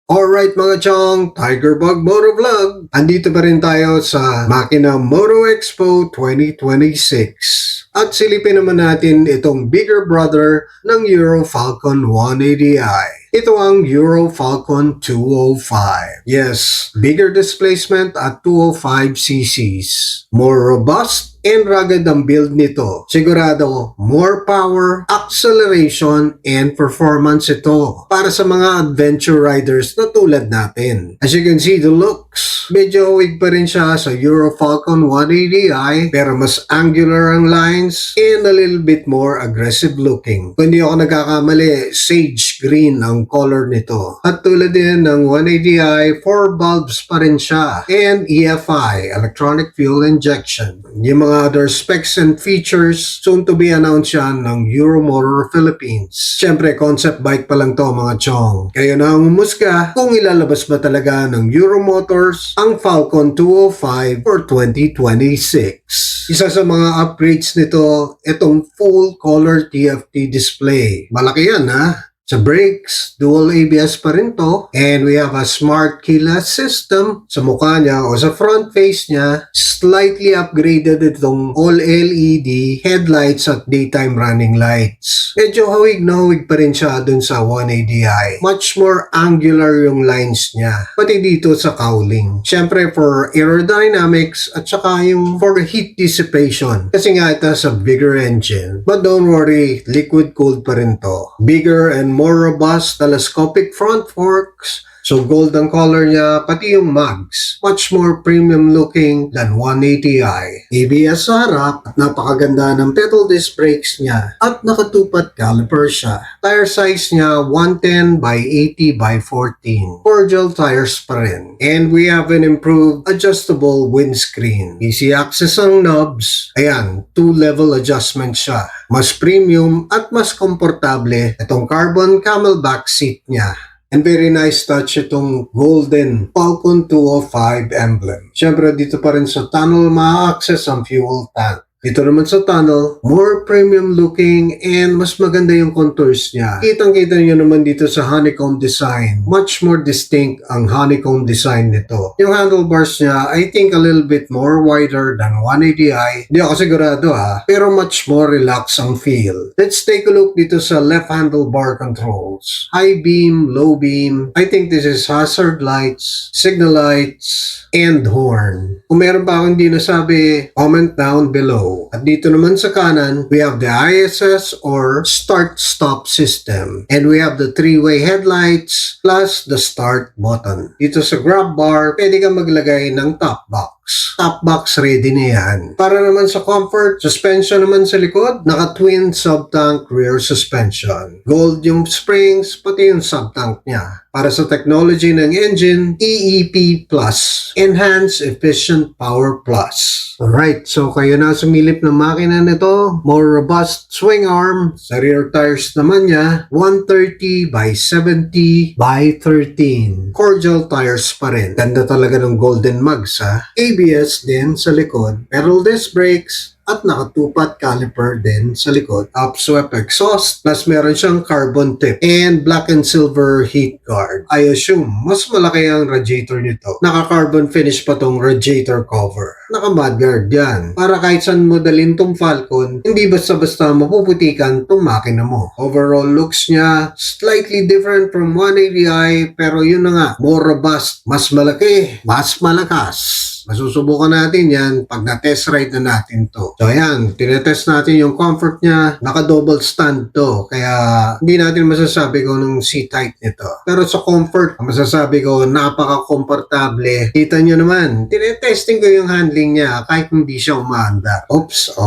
Alright mga chong, Tigerbug Moto Vlog. Andito pa rin tayo sa Makina Moto Expo 2026. At silipin naman natin itong bigger brother ng Euro Falcon 180i. Ito ang Euro Falcon 205. Yes, bigger displacement at 205 cc's. More robust and rugged ang build nito. Sigurado, more power, acceleration, and performance ito para sa mga adventure riders na tulad natin. As you can see, the looks, medyo awig pa rin siya sa Euro Falcon 180i pero mas angular ang lines and a little bit more aggressive looking. Kung hindi ako nagkakamali, sage green ang color nito. At tulad din ng 180i, 4 bulbs pa rin siya. And EFI, electronic fuel injection. Yung mga other specs and features soon to be announced yan ng Euromotor Philippines. Siyempre, concept bike pa lang to mga chong. Kayo na ang umusga kung ilalabas ba talaga ng Euromotors ang Falcon 205 for 2026. Isa sa mga upgrades nito, itong full color TFT display. Malaki yan ha? Sa brakes, dual ABS pa rin to. And we have a smart keyless system sa mukha niya o sa front face niya. Slightly upgraded itong all LED headlights at daytime running lights. Medyo hawig na hawig pa rin siya dun sa 180i. Much more angular yung lines niya. Pati dito sa cowling. Siyempre for aerodynamics at saka yung for heat dissipation. Kasi nga ito sa bigger engine. But don't worry, liquid cooled pa rin to. Bigger and more robust telescopic front forks. So gold ang color niya, pati yung mags. Much more premium looking than 180i. ABS sa harap at napakaganda ng pedal disc brakes niya. At nakatupat caliper siya. Tire size niya 110 by 80 by 14. Cordial tires pa rin. And we have an improved adjustable windscreen. Easy access ang knobs. Ayan, 2-level adjustment siya. Mas premium at mas komportable itong carbon camelback seat niya. And very nice touch itong golden Falcon 205 emblem. Siyempre dito pa rin sa tunnel ma-access ang fuel tank. Dito naman sa tunnel, more premium looking and mas maganda yung contours niya. Kitang-kita nyo naman dito sa honeycomb design. Much more distinct ang honeycomb design nito. Yung handlebars niya, I think a little bit more wider than 180i. Hindi ako sigurado ha, pero much more relaxed ang feel. Let's take a look dito sa left handlebar controls. High beam, low beam. I think this is hazard lights, signal lights, and horn. Kung meron pa akong hindi nasabi, comment down below. At dito naman sa kanan, we have the ISS or start-stop system. And we have the 3-way headlights plus the start button. Dito sa grab bar, pwede kang maglagay ng top box. Top box ready na yan. Para naman sa comfort, suspension naman sa likod, naka-twin sub-tank rear suspension. Gold yung springs, pati yung sub-tank niya. Para sa technology ng engine, EEP Plus, Enhanced Efficient Power Plus. Alright, so kayo na sumilip ng makina nito. More robust swing arm. Sa rear tires naman niya, 130 by 70 by 13. Cordial tires pa rin. Ganda talaga ng golden mugs ha. ABS din sa likod. Pedal disc brakes. At nakatupat caliper din sa likod. Upswept exhaust, plus meron siyang carbon tip and black and silver heat guard. I assume, mas malaki ang radiator nito. Naka-carbon finish pa tong radiator cover. Naka-mudguard yan. Para kahit saan mo dalhin tong Falcon, hindi basta-basta mapuputikan tong makina mo. Overall looks niya, slightly different from 180i, pero yun na nga, more robust, mas malaki, mas malakas. Masusubukan natin yan pag na-test ride na natin to. So ayan, tinetest natin yung comfort niya. Naka-double stand to. Kaya hindi natin masasabi kung anong seat height nito. Pero sa comfort, masasabi ko napaka-komportable. Kita nyo naman, tinetesting ko yung handling niya kahit hindi siya umaandar. Oops,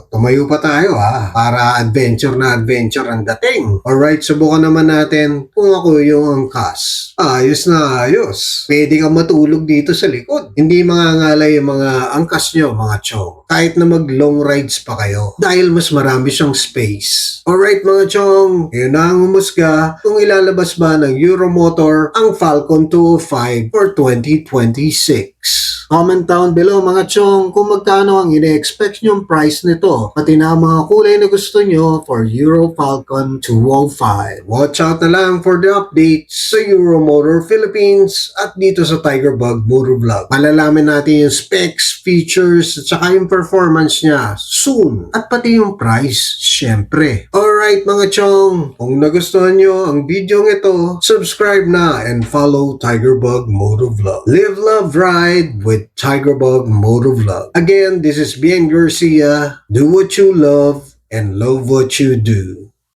tumayo pa tayo ha. Para adventure na adventure ang dating. Alright, subukan naman natin kung ako yung angkas. Ayos na ayos. Pwede kang matulog dito sa likod. Hindi mangangalay yung mga angkas nyo, mga chong. Kahit na mag-long rides pa kayo. Dahil mas marami siyang space. Alright mga chong, yun na ang umusga kung ilalabas ba ng Euromotor ang Falcon 205 for 2026. Comment down below mga chong kung magkano ang ine-expect nyong price nito, pati na ang mga kulay na gusto nyo for Euro Falcon 205. Watch out na lang for the updates sa Euromotor Philippines at dito sa Tiger Bug Motor Vlog. Malalaman natin yung specs, features, at saka yung performance niya soon. At pati yung price, syempre. Alright mga chong, kung nagustuhan nyo ang video ito, subscribe na and follow Tiger Bug Motor Vlog. Live, love, ride with Tiger Bug Motor Vlog. Again, this is Bien Garcia. Do what you love and love what you do.